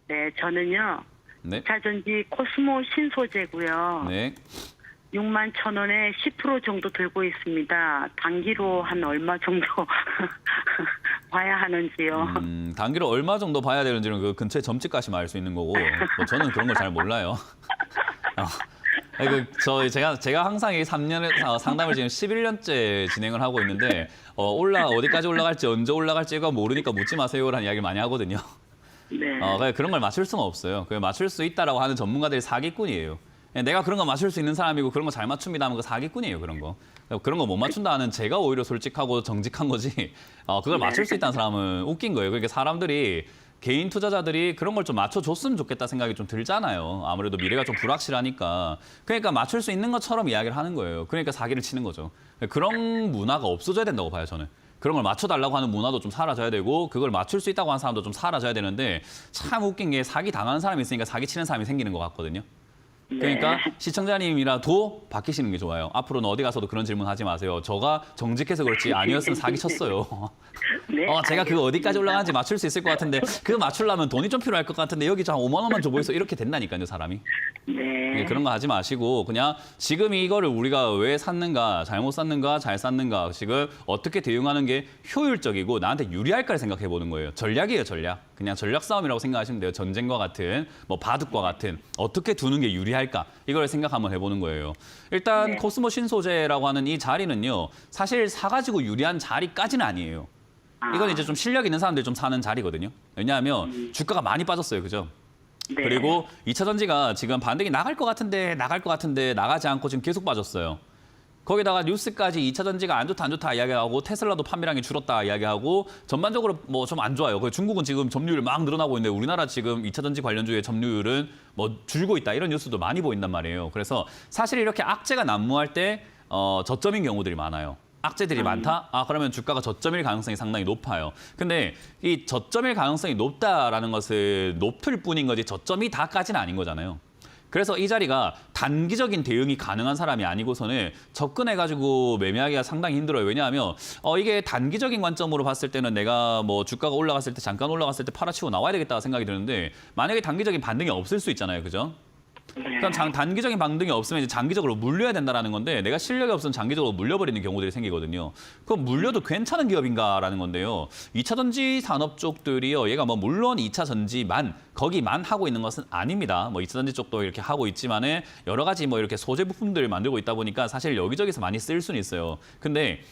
네, 저는요. 네. 2차전지 코스모 신소재고요. 네. 6만 1,000원에 10% 정도 들고 있습니다. 단기로 한 얼마 정도 봐야 하는지요. 단기로 얼마 정도 봐야 되는지는 그 근처에 점집 가시면 알 수 있는 거고, 뭐 저는 그런 걸 잘 몰라요. 제가 항상 이 3년을 상담을 지금 11년째 진행을 하고 있는데 어디까지 올라갈지 언제 올라갈지가 모르니까 묻지 마세요라는 이야기를 많이 하거든요. 네. 그런 걸 맞출 수는 없어요. 맞출 수 있다라고 하는 전문가들이 사기꾼이에요. 내가 그런 거 맞출 수 있는 사람이고 그런 거 잘 맞춥니다 하면 그 사기꾼이에요, 그런 거. 그런 거 못 맞춘다 하는 제가 오히려 솔직하고 정직한 거지. 그걸 맞출 수 있다는 사람은 웃긴 거예요. 그러니까 사람들이 개인 투자자들이 그런 걸 좀 맞춰줬으면 좋겠다 생각이 좀 들잖아요. 아무래도 미래가 좀 불확실하니까. 그러니까 맞출 수 있는 것처럼 이야기를 하는 거예요. 그러니까 사기를 치는 거죠. 그런 문화가 없어져야 된다고 봐요, 저는. 그런 걸 맞춰달라고 하는 문화도 좀 사라져야 되고 그걸 맞출 수 있다고 하는 사람도 좀 사라져야 되는데 참 웃긴 게 사기 당하는 사람이 있으니까 사기 치는 사람이 생기는 것 같거든요. 그러니까 시청자님이라도 바뀌시는 게 좋아요. 앞으로는 어디 가서도 그런 질문 하지 마세요. 저가 정직해서 그렇지 아니었으면 사기 쳤어요. 네. 제가 그거 어디까지 올라가는지 맞출 수 있을 것 같은데 그거 맞추려면 돈이 좀 필요할 것 같은데 여기 한 5만 원만 줘 보이소 이렇게 된다니까요, 사람이. 네. 그런 거 하지 마시고 그냥 지금 이거를 우리가 왜 샀는가, 잘못 샀는가, 잘 샀는가, 지금 어떻게 대응하는 게 효율적이고 나한테 유리할까를 생각해 보는 거예요. 전략이에요, 전략. 그냥 전략 싸움이라고 생각하시면 돼요. 전쟁과 같은, 뭐 바둑과 같은 어떻게 두는 게 유리할까 이걸 생각 한번 해보는 거예요. 일단 네. 코스모 신소재라고 하는 이 자리는요, 사실 사가지고 유리한 자리까지는 아니에요. 이건 이제 좀 실력 있는 사람들이 좀 사는 자리거든요. 왜냐하면 주가가 많이 빠졌어요, 그죠? 네. 그리고 2차 전지가 지금 반등이 나갈 것 같은데 나가지 않고 지금 계속 빠졌어요. 거기다가 뉴스까지 2차 전지가 안 좋다 이야기하고 테슬라도 판매량이 줄었다 이야기하고 전반적으로 뭐 좀 안 좋아요. 중국은 지금 점유율 막 늘어나고 있는데 우리나라 지금 2차 전지 관련주의 점유율은 뭐 줄고 있다 이런 뉴스도 많이 보인단 말이에요. 그래서 사실 이렇게 악재가 난무할 때 저점인 경우들이 많아요. 악재들이 많다? 그러면 주가가 저점일 가능성이 상당히 높아요. 근데 이 저점일 가능성이 높다라는 것은 높을 뿐인 거지 저점이 다까지는 아닌 거잖아요. 그래서 이 자리가 단기적인 대응이 가능한 사람이 아니고서는 접근해가지고 매매하기가 상당히 힘들어요. 왜냐하면 이게 단기적인 관점으로 봤을 때는 내가 뭐 주가가 올라갔을 때 잠깐 올라갔을 때 팔아치고 나와야 되겠다 생각이 드는데 만약에 단기적인 반등이 없을 수 있잖아요. 그죠? 그럼 단기적인 반등이 없으면 이제 장기적으로 물려야 된다는 건데 내가 실력이 없으면 장기적으로 물려버리는 경우들이 생기거든요. 그럼 물려도 괜찮은 기업인가라는 건데요. 2차 전지 산업 쪽들이요. 얘가 뭐 물론 2차 전지만 거기만 하고 있는 것은 아닙니다. 뭐 2차 전지 쪽도 이렇게 하고 있지만은 여러 가지 뭐 이렇게 소재 부품들을 만들고 있다 보니까 사실 여기저기서 많이 쓸 수는 있어요. 근데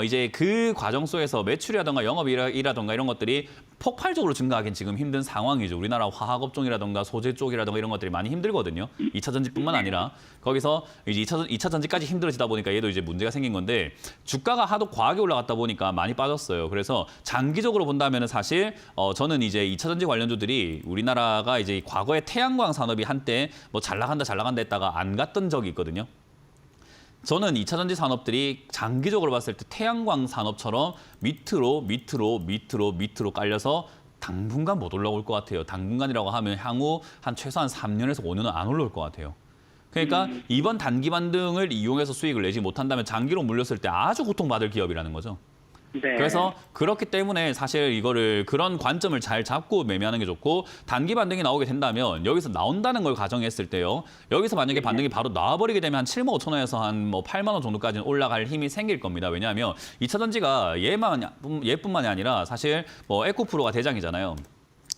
이제 그 과정 속에서 매출이라든가 영업이라든가 이런 것들이 폭발적으로 증가하긴 지금 힘든 상황이죠. 우리나라 화학업종이라든가 소재 쪽이라든가 이런 것들이 많이 힘들거든요. 2차 전지뿐만 아니라 거기서 이제 2차 전지까지 힘들어지다 보니까 얘도 이제 문제가 생긴 건데 주가가 하도 과하게 올라갔다 보니까 많이 빠졌어요. 그래서 장기적으로 본다면 사실 저는 이제 2차 전지 관련주들이 우리나라가 이제 과거에 태양광 산업이 한때 뭐 잘 나간다 했다가 안 갔던 적이 있거든요. 저는 2차 전지 산업들이 장기적으로 봤을 때 태양광 산업처럼 밑으로 깔려서 당분간 못 올라올 것 같아요. 당분간이라고 하면 향후 한 최소한 3년에서 5년은 안 올라올 것 같아요. 그러니까 이번 단기 반등을 이용해서 수익을 내지 못한다면 장기로 물렸을 때 아주 고통받을 기업이라는 거죠. 네. 그래서 그렇기 때문에 사실 이거를 그런 관점을 잘 잡고 매매하는 게 좋고 단기 반등이 나오게 된다면 여기서 나온다는 걸 가정했을 때요. 여기서 만약에 반등이 바로 나와버리게 되면 한 7만 5천 원에서 한 뭐 8만 원 정도까지는 올라갈 힘이 생길 겁니다. 왜냐하면 2차 전지가 얘뿐만이 아니라 사실 뭐 에코프로가 대장이잖아요.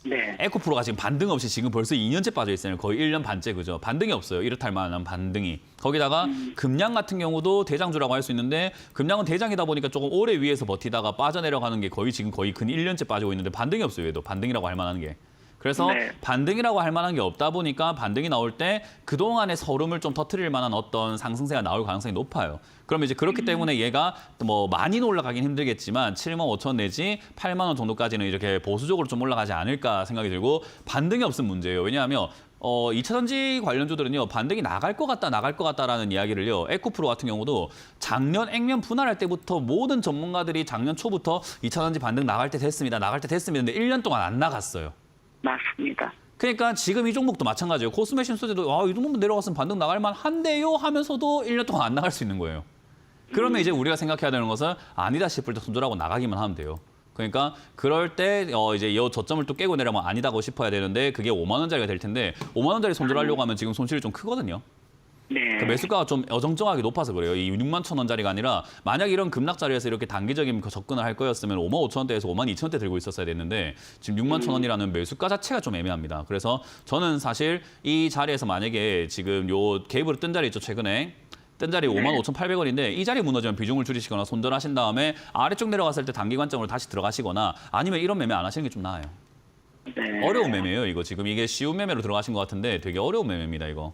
네. 에코프로가 지금 반등 없이 지금 벌써 2년째 빠져 있어요. 거의 1년 반째 그죠. 반등이 없어요. 이렇다 할 만한 반등이. 거기다가 금양 같은 경우도 대장주라고 할 수 있는데 금양은 대장이다 보니까 조금 오래 위에서 버티다가 빠져내려가는 게 거의 근 1년째 빠지고 있는데 반등이 없어요. 얘도 반등이라고 할 만한 게. 그래서 네. 반등이라고 할 만한 게 없다 보니까 반등이 나올 때 그동안의 서름을 좀 터트릴 만한 어떤 상승세가 나올 가능성이 높아요. 그럼 이제 그렇기 때문에 얘가 뭐 많이는 올라가긴 힘들겠지만 7만 5천 내지 8만 원 정도까지는 이렇게 보수적으로 좀 올라가지 않을까 생각이 들고 반등이 없으면 문제예요. 왜냐하면 2차 전지 관련주들은요. 반등이 나갈 것 같다라는 이야기를요. 에코프로 같은 경우도 작년 액면 분할할 때부터 모든 전문가들이 작년 초부터 2차 전지 반등 나갈 때 됐습니다. 근데 1년 동안 안 나갔어요. 맞습니다. 그러니까 지금 이 종목도 마찬가지예요. 코스메 신소재도 이 정도면 내려갔으면 반등 나갈 만한데요 하면서도 1년 동안 안 나갈 수 있는 거예요. 그러면 이제 우리가 생각해야 되는 것은 아니다 싶을 때 손절하고 나가기만 하면 돼요. 그러니까 그럴 때 이제 이 저점을 또 깨고 내려면 아니다고 싶어야 되는데 그게 5만 원짜리가 될 텐데 5만 원짜리 손절하려고 하면 지금 손실이 좀 크거든요. 네. 그 매수가가 좀 어정쩡하게 높아서 그래요. 이 6만 천 원짜리가 아니라 만약 이런 급락 자리에서 이렇게 단기적인 접근을 할 거였으면 5만 5천 원대에서 5만 2천 원대 들고 있었어야 됐는데 지금 6만 천 원이라는 매수가 자체가 좀 애매합니다. 그래서 저는 사실 이 자리에서 만약에 지금 요 갭으로 뜬 자리 있죠, 최근에. 뜬 자리 5만 5,800원인데 이 자리 무너지면 비중을 줄이시거나 손절하신 다음에 아래쪽 내려갔을 때 단기 관점으로 다시 들어가시거나 아니면 이런 매매 안 하시는 게 좀 나아요. 네. 어려운 매매예요, 이거. 지금 이게 쉬운 매매로 들어가신 것 같은데 되게 어려운 매매입니다, 이거.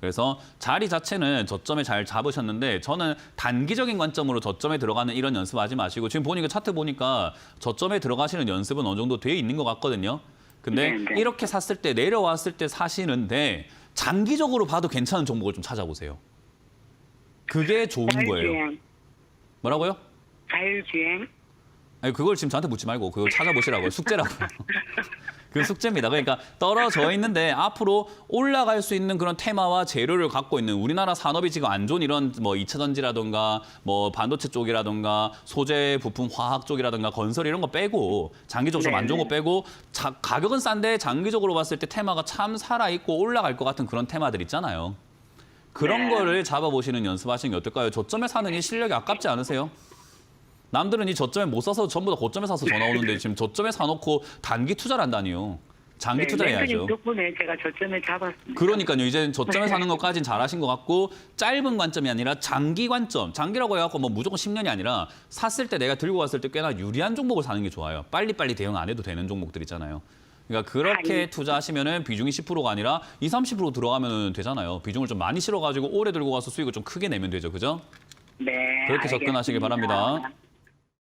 그래서 자리 자체는 저점에 잘 잡으셨는데 저는 단기적인 관점으로 저점에 들어가는 이런 연습하지 마시고 지금 보니까 차트 보니까 저점에 들어가시는 연습은 어느 정도 돼 있는 것 같거든요. 근데 네, 네. 이렇게 샀을 때 내려왔을 때 사시는데 장기적으로 봐도 괜찮은 종목을 좀 찾아보세요. 그게 좋은 거예요. 자율주행. 뭐라고요? 자율주행. 아니 그걸 지금 저한테 묻지 말고 그걸 찾아보시라고요. 숙제라고요. 그 숙제입니다. 그러니까 떨어져 있는데 앞으로 올라갈 수 있는 그런 테마와 재료를 갖고 있는 우리나라 산업이 지금 안 좋은 이런 뭐 2차 전지라든가 뭐 반도체 쪽이라든가 소재 부품 화학 쪽이라든가 건설 이런 거 빼고 장기적으로 좀 안 좋은 거 빼고 가격은 싼데 장기적으로 봤을 때 테마가 참 살아 있고 올라갈 것 같은 그런 테마들 있잖아요. 그런 거를 잡아보시는 연습하시는 게 어떨까요? 저점에 사는 이 실력이 아깝지 않으세요? 남들은 이 저점에 못 사서 전부 다 고점에 사서 전화 오는데 지금 저점에 사놓고 단기 투자를 한다니요. 장기 투자해야죠. 네, 덕분에 제가 저점을 잡았습니다. 그러니까요. 이제 저점에 사는 것까지는 잘하신 것 같고 짧은 관점이 아니라 장기 관점. 장기라고 해갖고 뭐 무조건 10년이 아니라 샀을 때 내가 들고 왔을 때 꽤나 유리한 종목을 사는 게 좋아요. 빨리빨리 대응 안 해도 되는 종목들 있잖아요. 그러니까 그렇게 투자하시면은 비중이 10%가 아니라 20, 30% 들어가면 되잖아요. 비중을 좀 많이 실어가지고 오래 들고 가서 수익을 좀 크게 내면 되죠. 그죠? 네. 그렇게 접근하시길 알겠습니다. 바랍니다.